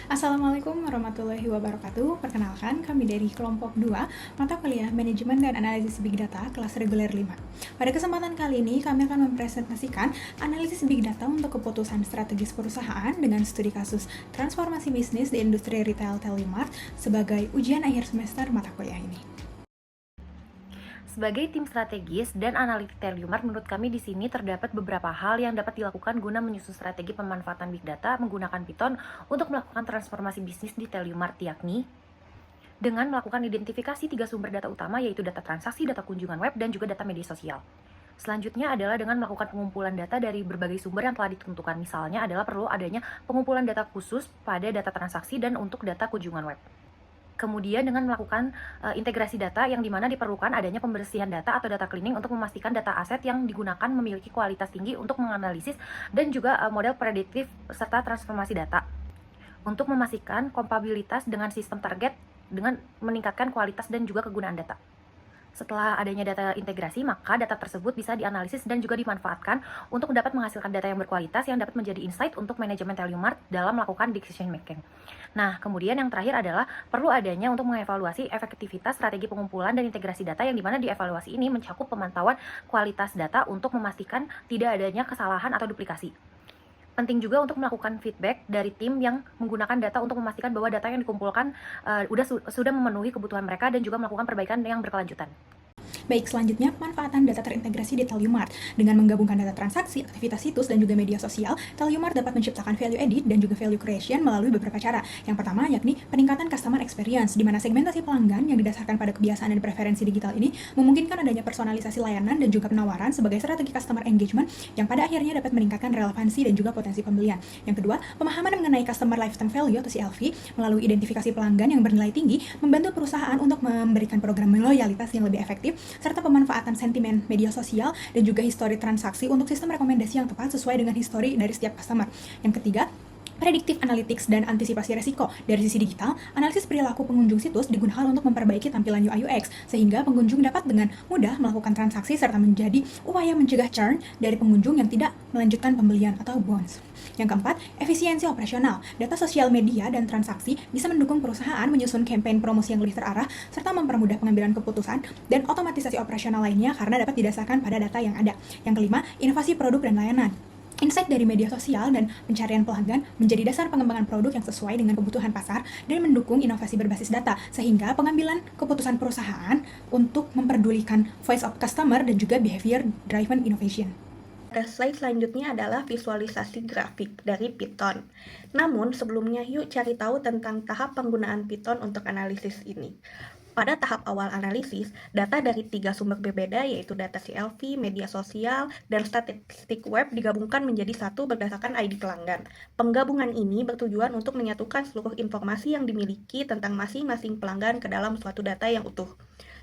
Assalamualaikum warahmatullahi wabarakatuh. Perkenalkan, kami dari kelompok 2, mata kuliah Manajemen dan Analisis Big Data, kelas reguler 5. Pada kesempatan kali ini, kami akan mempresentasikan analisis Big Data untuk keputusan strategis perusahaan dengan studi kasus transformasi bisnis di industri retail Telemart sebagai ujian akhir semester mata kuliah ini. Sebagai tim strategis dan analitik Telemart, menurut kami di sini terdapat beberapa hal yang dapat dilakukan guna menyusun strategi pemanfaatan Big Data menggunakan Python untuk melakukan transformasi bisnis di Telemart, yakni dengan melakukan identifikasi 3 sumber data utama, yaitu data transaksi, data kunjungan web, dan juga data media sosial. Selanjutnya adalah dengan melakukan pengumpulan data dari berbagai sumber yang telah ditentukan. Misalnya adalah perlu adanya pengumpulan data khusus pada data transaksi dan untuk data kunjungan web. Kemudian dengan melakukan integrasi data yang dimana diperlukan adanya pembersihan data atau data cleaning untuk memastikan data aset yang digunakan memiliki kualitas tinggi untuk menganalisis dan juga model prediktif serta transformasi data untuk memastikan kompatibilitas dengan sistem target dengan meningkatkan kualitas dan juga kegunaan data. Setelah adanya data integrasi, maka data tersebut bisa dianalisis dan juga dimanfaatkan untuk dapat menghasilkan data yang berkualitas yang dapat menjadi insight untuk manajemen Telemart dalam melakukan decision making. Nah, kemudian yang terakhir adalah perlu adanya untuk mengevaluasi efektivitas strategi pengumpulan dan integrasi data yang dimana dievaluasi ini mencakup pemantauan kualitas data untuk memastikan tidak adanya kesalahan atau duplikasi. Penting juga untuk melakukan feedback dari tim yang menggunakan data untuk memastikan bahwa data yang dikumpulkan sudah memenuhi kebutuhan mereka dan juga melakukan perbaikan yang berkelanjutan. Baik, selanjutnya pemanfaatan data terintegrasi di Telemart. Dengan menggabungkan data transaksi, aktivitas situs, dan juga media sosial, Telemart dapat menciptakan value edit dan juga value creation melalui beberapa cara. Yang pertama yakni peningkatan customer experience, di mana segmentasi pelanggan yang didasarkan pada kebiasaan dan preferensi digital ini memungkinkan adanya personalisasi layanan dan juga penawaran sebagai strategi customer engagement yang pada akhirnya dapat meningkatkan relevansi dan juga potensi pembelian. Yang kedua, pemahaman mengenai customer lifetime value atau CLV melalui identifikasi pelanggan yang bernilai tinggi membantu perusahaan untuk memberikan program loyalitas yang lebih efektif serta pemanfaatan sentimen media sosial dan juga histori transaksi untuk sistem rekomendasi yang tepat sesuai dengan histori dari setiap customer. Yang ketiga, predictive analytics dan antisipasi resiko. Dari sisi digital, analisis perilaku pengunjung situs digunakan untuk memperbaiki tampilan UI UX, sehingga pengunjung dapat dengan mudah melakukan transaksi serta menjadi upaya mencegah churn dari pengunjung yang tidak melanjutkan pembelian atau bounce. Yang keempat, efisiensi operasional. Data sosial media dan transaksi bisa mendukung perusahaan menyusun campaign promosi yang lebih terarah, serta mempermudah pengambilan keputusan dan otomatisasi operasional lainnya karena dapat didasarkan pada data yang ada. Yang kelima, inovasi produk dan layanan. Insight dari media sosial dan pencarian pelanggan menjadi dasar pengembangan produk yang sesuai dengan kebutuhan pasar dan mendukung inovasi berbasis data, sehingga pengambilan keputusan perusahaan untuk memperdulikan voice of customer dan juga behavior driven innovation. Pada slide selanjutnya adalah visualisasi grafik dari Python. Namun, sebelumnya yuk cari tahu tentang tahap penggunaan Python untuk analisis ini. Pada tahap awal analisis, data dari 3 sumber berbeda yaitu data CLV, media sosial, dan statistik web digabungkan menjadi satu berdasarkan ID pelanggan. Penggabungan ini bertujuan untuk menyatukan seluruh informasi yang dimiliki tentang masing-masing pelanggan ke dalam suatu data yang utuh.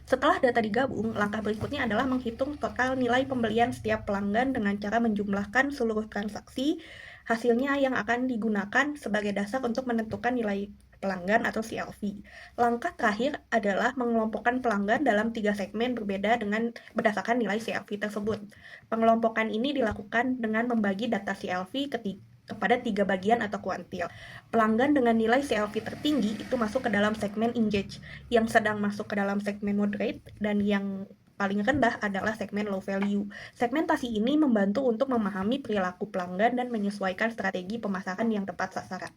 Setelah data digabung, langkah berikutnya adalah menghitung total nilai pembelian setiap pelanggan dengan cara menjumlahkan seluruh transaksi, hasilnya yang akan digunakan sebagai dasar untuk menentukan nilai pelanggan atau CLV. Langkah terakhir adalah mengelompokkan pelanggan dalam 3 segmen berbeda dengan berdasarkan nilai CLV tersebut. Pengelompokan ini dilakukan dengan membagi data CLV kepada 3 bagian atau kuantil. Pelanggan dengan nilai CLV tertinggi itu masuk ke dalam segmen engage, yang sedang masuk ke dalam segmen moderate, dan yang paling rendah adalah segmen low value. Segmentasi ini membantu untuk memahami perilaku pelanggan dan menyesuaikan strategi pemasaran yang tepat sasaran.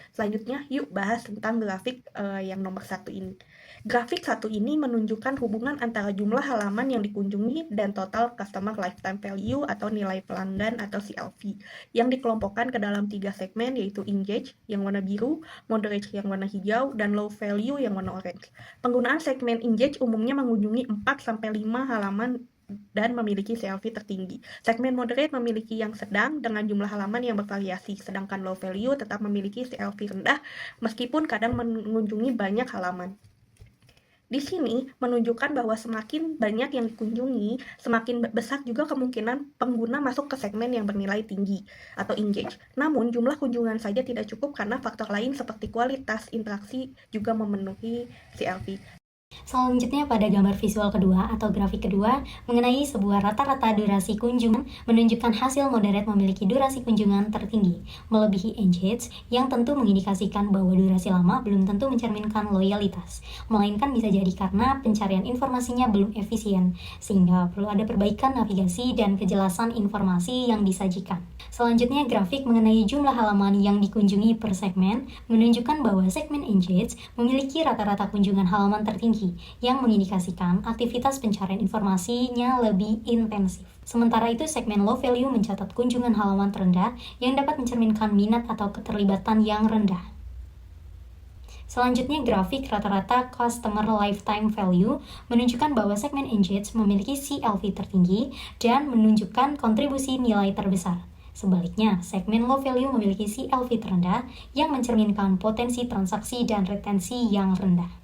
Selanjutnya, yuk bahas tentang grafik yang nomor 1 ini. Grafik 1 ini menunjukkan hubungan antara jumlah halaman yang dikunjungi dan total customer lifetime value atau nilai pelanggan atau CLV yang dikelompokkan ke dalam 3 segmen yaitu engage yang warna biru, moderate yang warna hijau, dan low value yang warna orange. Penggunaan segmen engage umumnya mengunjungi 4-5 halaman dan memiliki CLV tertinggi. Segmen moderate memiliki yang sedang dengan jumlah halaman yang bervariasi, sedangkan low value tetap memiliki CLV rendah meskipun kadang mengunjungi banyak halaman. Di sini menunjukkan bahwa semakin banyak yang dikunjungi, semakin besar juga kemungkinan pengguna masuk ke segmen yang bernilai tinggi atau engage. Namun, jumlah kunjungan saja tidak cukup karena faktor lain seperti kualitas interaksi juga memenuhi CLV. Selanjutnya pada gambar visual kedua atau grafik kedua mengenai sebuah rata-rata durasi kunjungan menunjukkan hasil moderate memiliki durasi kunjungan tertinggi, melebihi engage yang tentu mengindikasikan bahwa durasi lama belum tentu mencerminkan loyalitas, melainkan bisa jadi karena pencarian informasinya belum efisien, sehingga perlu ada perbaikan navigasi dan kejelasan informasi yang disajikan. Selanjutnya grafik mengenai jumlah halaman yang dikunjungi per segmen menunjukkan bahwa segmen engage memiliki rata-rata kunjungan halaman tertinggi yang mengindikasikan aktivitas pencarian informasinya lebih intensif. Sementara itu, segmen low value mencatat kunjungan halaman terendah yang dapat mencerminkan minat atau keterlibatan yang rendah. Selanjutnya, grafik rata-rata Customer Lifetime Value menunjukkan bahwa segmen engage memiliki CLV tertinggi dan menunjukkan kontribusi nilai terbesar. Sebaliknya, segmen low value memiliki CLV terendah yang mencerminkan potensi transaksi dan retensi yang rendah.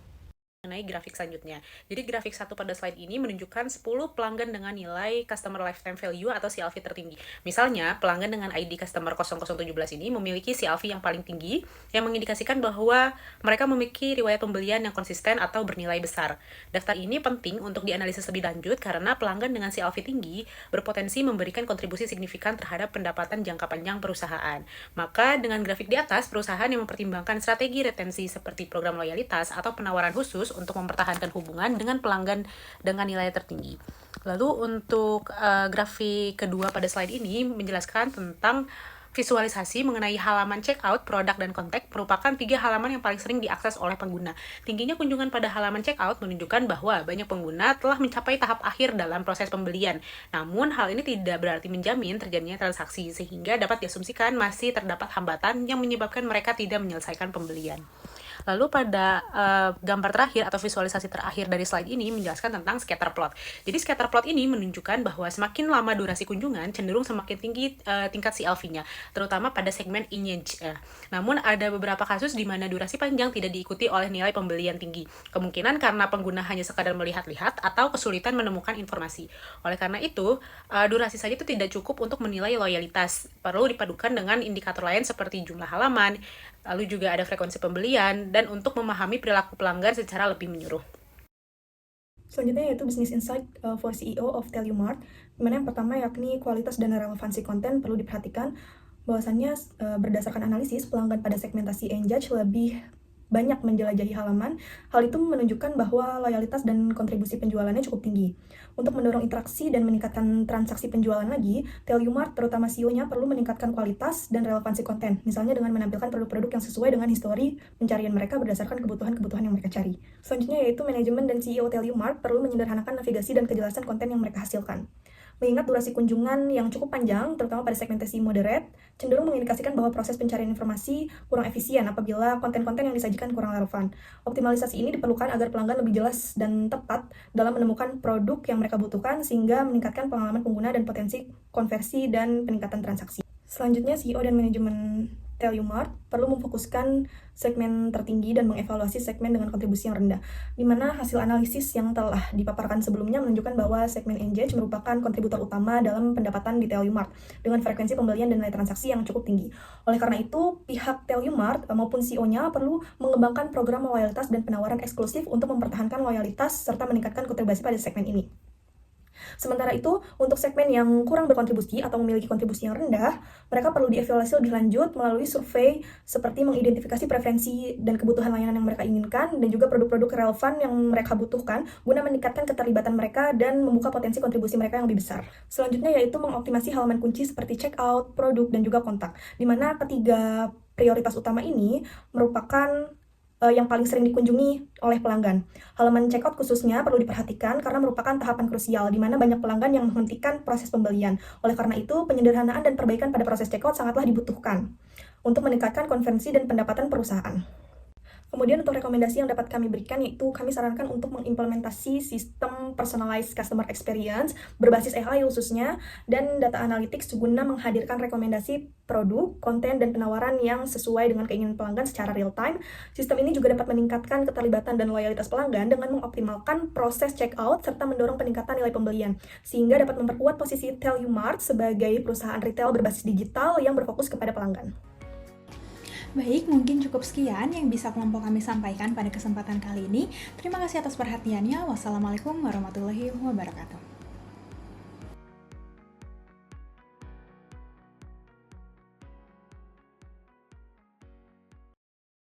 Mengenai grafik selanjutnya. Jadi grafik 1 pada slide ini menunjukkan 10 pelanggan dengan nilai Customer Lifetime Value atau CLV tertinggi. Misalnya, pelanggan dengan ID Customer 0017 ini memiliki CLV yang paling tinggi, yang mengindikasikan bahwa mereka memiliki riwayat pembelian yang konsisten atau bernilai besar. Daftar ini penting untuk dianalisis lebih lanjut karena pelanggan dengan CLV tinggi berpotensi memberikan kontribusi signifikan terhadap pendapatan jangka panjang perusahaan. Maka dengan grafik di atas, perusahaan yang mempertimbangkan strategi retensi seperti program loyalitas atau penawaran khusus untuk mempertahankan hubungan dengan pelanggan dengan nilai tertinggi. Lalu untuk grafik kedua pada slide ini menjelaskan tentang visualisasi mengenai halaman checkout, produk, dan kontak merupakan 3 halaman yang paling sering diakses oleh pengguna. Tingginya kunjungan pada halaman checkout menunjukkan bahwa banyak pengguna telah mencapai tahap akhir dalam proses pembelian. Namun, hal ini tidak berarti menjamin terjadinya transaksi, sehingga dapat diasumsikan masih terdapat hambatan yang menyebabkan mereka tidak menyelesaikan pembelian. Lalu pada gambar terakhir atau visualisasi terakhir dari slide ini menjelaskan tentang scatter plot. Jadi scatter plot ini menunjukkan bahwa semakin lama durasi kunjungan cenderung semakin tinggi tingkat CLV-nya, terutama pada segmen engage. Namun ada beberapa kasus di mana durasi panjang tidak diikuti oleh nilai pembelian tinggi. Kemungkinan karena pengguna hanya sekadar melihat-lihat atau kesulitan menemukan informasi. Oleh karena itu, durasi saja itu tidak cukup untuk menilai loyalitas. Perlu dipadukan dengan indikator lain seperti jumlah halaman, lalu juga ada frekuensi pembelian, dan untuk memahami perilaku pelanggan secara lebih menyeluruh. Selanjutnya yaitu Business Insight for CEO of Telumart, dimana yang pertama yakni kualitas dan relevansi konten perlu diperhatikan, bahwasannya berdasarkan analisis pelanggan pada segmentasi engage lebih banyak menjelajahi halaman. Hal itu menunjukkan bahwa loyalitas dan kontribusi penjualannya cukup tinggi. Untuk mendorong interaksi dan meningkatkan transaksi penjualan lagi, Telumart, terutama CEO-nya, perlu meningkatkan kualitas dan relevansi konten, misalnya dengan menampilkan produk-produk yang sesuai dengan histori pencarian mereka berdasarkan kebutuhan-kebutuhan yang mereka cari. Selanjutnya yaitu manajemen dan CEO Telumart perlu menyederhanakan navigasi dan kejelasan konten yang mereka hasilkan. Mengingat durasi kunjungan yang cukup panjang, terutama pada segmentasi moderate, cenderung mengindikasikan bahwa proses pencarian informasi kurang efisien apabila konten-konten yang disajikan kurang relevan. Optimalisasi ini diperlukan agar pelanggan lebih jelas dan tepat dalam menemukan produk yang mereka butuhkan, sehingga meningkatkan pengalaman pengguna dan potensi konversi dan peningkatan transaksi. Selanjutnya, CEO dan manajemen Telumart perlu memfokuskan segmen tertinggi dan mengevaluasi segmen dengan kontribusi yang rendah, di mana hasil analisis yang telah dipaparkan sebelumnya menunjukkan bahwa segmen engage merupakan kontributor utama dalam pendapatan di Telumart dengan frekuensi pembelian dan nilai transaksi yang cukup tinggi. Oleh karena itu, pihak Telumart maupun CEO-nya perlu mengembangkan program loyalitas dan penawaran eksklusif untuk mempertahankan loyalitas serta meningkatkan kontribusi pada segmen ini. Sementara itu, untuk segmen yang kurang berkontribusi atau memiliki kontribusi yang rendah, mereka perlu dievaluasi lebih lanjut melalui survei seperti mengidentifikasi preferensi dan kebutuhan layanan yang mereka inginkan dan juga produk-produk relevan yang mereka butuhkan guna meningkatkan keterlibatan mereka dan membuka potensi kontribusi mereka yang lebih besar. Selanjutnya yaitu mengoptimasi halaman kunci seperti checkout, produk, dan juga kontak, di mana ketiga prioritas utama ini merupakan yang paling sering dikunjungi oleh pelanggan. Halaman checkout khususnya perlu diperhatikan karena merupakan tahapan krusial di mana banyak pelanggan yang menghentikan proses pembelian. Oleh karena itu, penyederhanaan dan perbaikan pada proses checkout sangatlah dibutuhkan untuk meningkatkan konversi dan pendapatan perusahaan. Kemudian untuk rekomendasi yang dapat kami berikan yaitu kami sarankan untuk mengimplementasi sistem personalized customer experience berbasis AI khususnya dan data analytics guna menghadirkan rekomendasi produk, konten, dan penawaran yang sesuai dengan keinginan pelanggan secara real time. Sistem ini juga dapat meningkatkan keterlibatan dan loyalitas pelanggan dengan mengoptimalkan proses checkout serta mendorong peningkatan nilai pembelian, sehingga dapat memperkuat posisi Telumart sebagai perusahaan retail berbasis digital yang berfokus kepada pelanggan. Baik, mungkin cukup sekian yang bisa kelompok kami sampaikan pada kesempatan kali ini. Terima kasih atas perhatiannya. Wassalamualaikum warahmatullahi wabarakatuh.